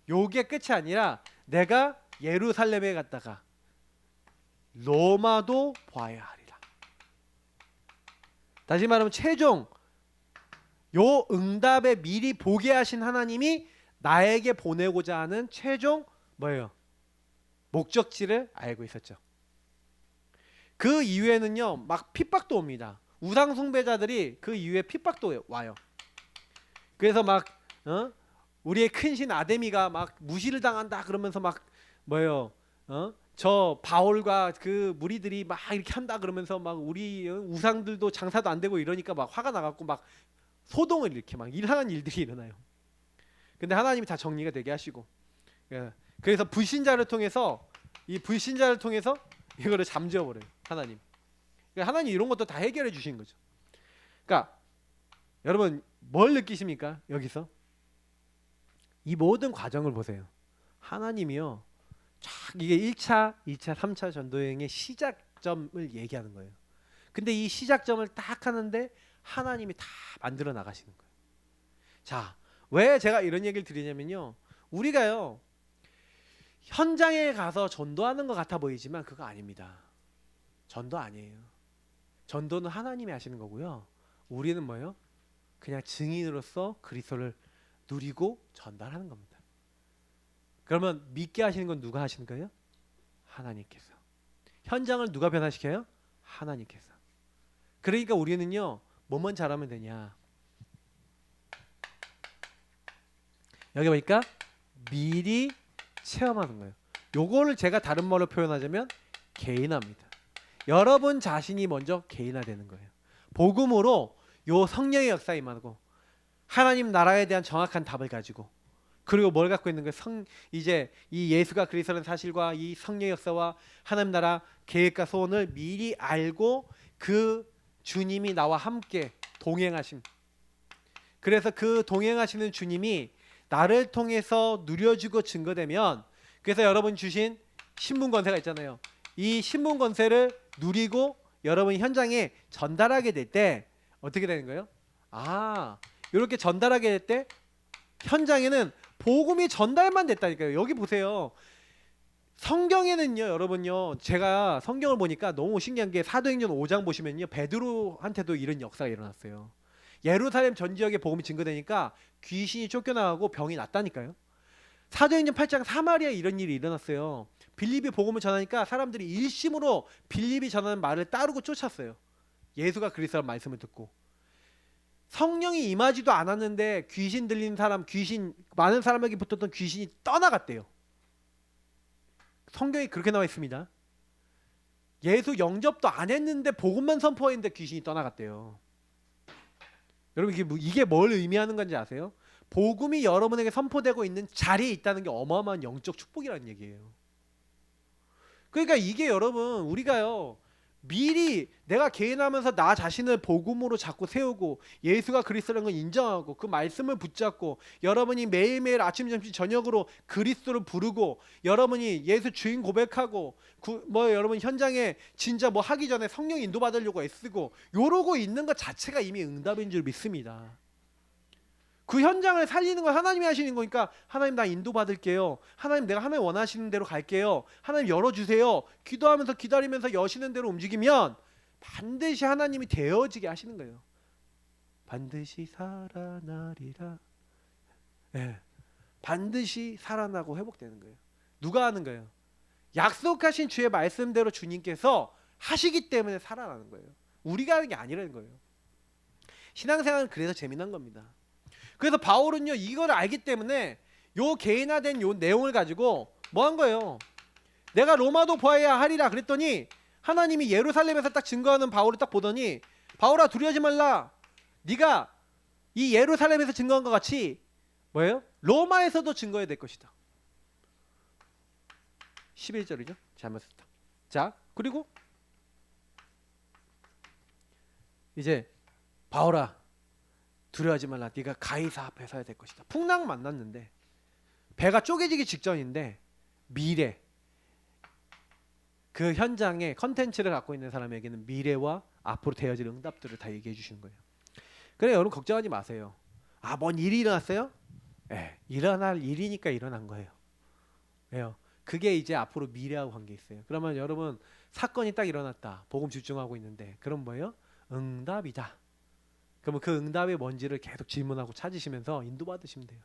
A: 요게 끝이 아니라 내가 예루살렘에 갔다가 로마도 봐야 하리라. 다시 말하면 최종 요 응답에 미리 보게 하신 하나님이 나에게 보내고자 하는 최종 뭐예요? 목적지를 알고 있었죠. 그 이후에는요 막 핍박도 옵니다. 우상 숭배자들이 그 이후에 핍박도 와요. 그래서 막 우리의 큰신 아데미가 막 무시를 당한다 그러면서 막 뭐예요? 저 바울과 그 무리들이 막 이렇게 한다 그러면서 막 우리 우상들도 장사도 안 되고 이러니까 막 화가 나갖고 막 소동을 일으켜 막 이상한 일들이 일어나요. 근데 하나님이 다 정리가 되게 하시고, 그래서 불신자를 통해서 이거를 잠재워 버려요. 하나님. 그러니까 하나님 이런 것도 다 해결해 주신 거죠. 그러니까 여러분 뭘 느끼십니까? 여기서 이 모든 과정을 보세요. 하나님이요 쫙 이게 1차, 2차, 3차 전도여행의 시작점을 얘기하는 거예요. 근데 이 시작점을 딱 하는데 하나님이 다 만들어 나가시는 거예요. 자, 왜 제가 이런 얘기를 드리냐면요, 우리가요 현장에 가서 전도하는 것 같아 보이지만 그거 아닙니다. 전도 아니에요. 전도는 하나님이 하시는 거고요. 우리는 뭐예요? 그냥 증인으로서 그리스도를 누리고 전달하는 겁니다. 그러면 믿게 하시는 건 누가 하시는 거예요? 하나님께서. 현장을 누가 변화시켜요? 하나님께서. 그러니까 우리는요 뭐만 잘하면 되냐, 여기 보니까 미리 체험하는 거예요. 요거를 제가 다른 말로 표현하자면 개인화입니다. 여러분 자신이 먼저 개인화되는 거예요. 복음으로 요 성령의 역사에 임하고 하나님 나라에 대한 정확한 답을 가지고, 그리고 뭘 갖고 있는 거예요? 이제 이 예수가 그리스도라는 사실과 이 성령의 역사와 하나님 나라 계획과 소원을 미리 알고 그 주님이 나와 함께 동행하심. 그래서 그 동행하시는 주님이 나를 통해서 누려지고 증거되면, 그래서 여러분 주신 신분 권세가 있잖아요. 이 신분 권세를 누리고 여러분 현장에 전달하게 될 때 어떻게 되는 거예요? 이렇게 전달하게 될 때 현장에는 복음이 전달만 됐다니까요. 여기 보세요. 성경에는요 여러분요, 제가 성경을 보니까 너무 신기한 게 사도행전 5장 보시면요 베드로한테도 이런 역사가 일어났어요. 예루살렘 전 지역에 복음이 증거되니까 귀신이 쫓겨나가고 병이 낫다니까요. 사도행전 8장 사마리아에 이런 일이 일어났어요. 빌립이 복음을 전하니까 사람들이 일심으로 빌립이 전하는 말을 따르고 쫓았어요. 예수가 그리스도라는 말씀을 듣고. 성령이 임하지도 않았는데 귀신 들린 사람, 귀신 많은 사람에게 붙었던 귀신이 떠나갔대요. 성경에 그렇게 나와 있습니다. 예수 영접도 안 했는데 복음만 선포했는데 귀신이 떠나갔대요. 여러분 이게 뭘 의미하는 건지 아세요? 복음이 여러분에게 선포되고 있는 자리에 있다는 게 어마어마한 영적 축복이라는 얘기예요. 그러니까 이게 여러분 우리가요 미리 내가 개인하면서 나 자신을 복음으로 자꾸 세우고 예수가 그리스도라는 걸 인정하고 그 말씀을 붙잡고 여러분이 매일매일 아침 점심 저녁으로 그리스도를 부르고 여러분이 예수 주인 고백하고 여러분 현장에 진짜 뭐 하기 전에 성령 인도 받으려고 애쓰고 요러고 있는 것 자체가 이미 응답인 줄 믿습니다. 그 현장을 살리는 건 하나님이 하시는 거니까 하나님 나 인도 받을게요. 하나님 내가 하나님 원하시는 대로 갈게요. 하나님 열어주세요. 기도하면서 기다리면서 여시는 대로 움직이면 반드시 하나님이 되어지게 하시는 거예요. 반드시 살아나리라. 네. 반드시 살아나고 회복되는 거예요. 누가 하는 거예요? 약속하신 주의 말씀대로 주님께서 하시기 때문에 살아나는 거예요. 우리가 하는 게 아니라는 거예요. 신앙생활은 그래서 재미난 겁니다. 그래서 바울은요 이걸 알기 때문에 요 개인화된 요 내용을 가지고 뭐 한 거예요? 내가 로마도 보아야 하리라 그랬더니 하나님이 예루살렘에서 딱 증거하는 바울을 딱 보더니 바울아 두려워하지 말라. 네가 이 예루살렘에서 증거한 것 같이 뭐예요? 로마에서도 증거해야 될 것이다. 11절이죠. 잘못 썼다. 자 그리고 이제 바울아 두려워하지 말라. 네가 가이사 앞에 서야 될 것이다. 풍랑 만났는데 배가 쪼개지기 직전인데 미래 그 현장에 컨텐츠를 갖고 있는 사람에게는 미래와 앞으로 되어질 응답들을 다 얘기해 주시는 거예요. 그래 여러분 걱정하지 마세요. 아 뭔 일이 일어났어요? 네, 일어날 일이니까 일어난 거예요. 왜요? 그게 이제 앞으로 미래하고 관계 있어요. 그러면 여러분 사건이 딱 일어났다. 복음 집중하고 있는데 그럼 뭐예요? 응답이다. 그러면 그 응답이 뭔지를 계속 질문하고 찾으시면서 인도받으시면 돼요.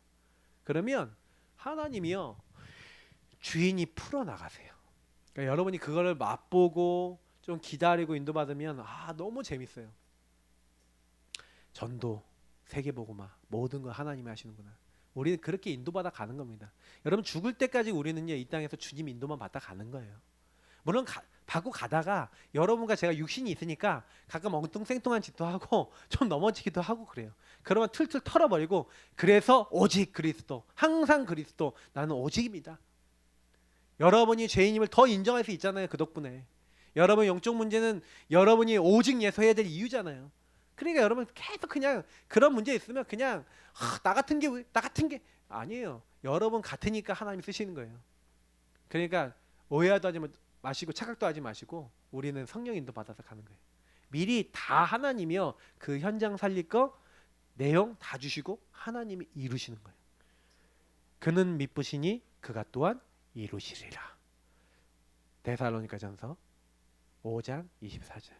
A: 그러면 하나님이요 주인이 풀어나가세요. 그러니까 여러분이 그거를 맛보고 좀 기다리고 인도받으면 너무 재밌어요. 전도, 세계복음화 모든 거 하나님이 하시는구나. 우리는 그렇게 인도받아 가는 겁니다. 여러분 죽을 때까지 우리는요 이 땅에서 주님 인도만 받아 가는 거예요. 물론 받고 가다가 여러분과 제가 육신이 있으니까 가끔 엉뚱생뚱한 짓도 하고 좀 넘어지기도 하고 그래요. 그러면 틀틀 털어버리고 그래서 오직 그리스도 항상 그리스도 나는 오직입니다. 여러분이 죄인임을 더 인정할 수 있잖아요. 그 덕분에 여러분 영적 문제는 여러분이 오직 예수해야 될 이유잖아요. 그러니까 여러분 계속 그냥 그런 문제 있으면 그냥 나 같은 게 아니에요. 여러분 같으니까 하나님이 쓰시는 거예요. 그러니까 오해도 하지 마시고 착각도 하지 마시고 우리는 성령 인도 받아서 가는 거예요. 미리 다 하나님이요 그 현장 살릴 거 내용 다 주시고 하나님이 이루시는 거예요. 그는 미쁘시니 그가 또한 이루시리라. 데살로니가전서 5장 24절.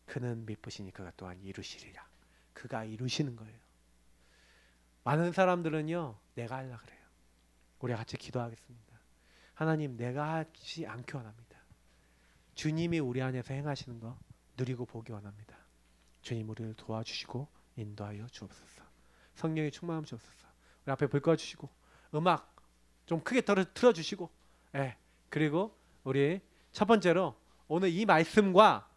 A: 그는 미쁘시니 그가 또한 이루시리라. 그가 이루시는 거예요. 많은 사람들은요 내가 하려 그래요. 우리 같이 기도하겠습니다. 하나님 내가 하지 않기 원합니다. 주님이 우리 안에서 행하시는 거 누리고 보기 원합니다. 주님 우리를 도와주시고 인도하여 주옵소서. 성령의 충만함 주옵소서. 우리 앞에 불 꺼주시고 음악 좀 크게 틀어주시고 그리고 우리 첫 번째로 오늘 이 말씀과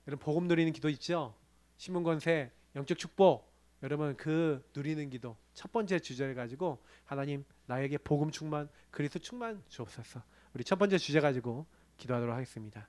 A: 여러분 복음 누리는 기도 있죠. 신문권세 영적 축복 여러분 그 누리는 기도 첫 번째 주제를 가지고 하나님 나에게 복음 충만 그리스도 충만 주옵소서. 우리 첫 번째 주제 가지고 기도하도록 하겠습니다.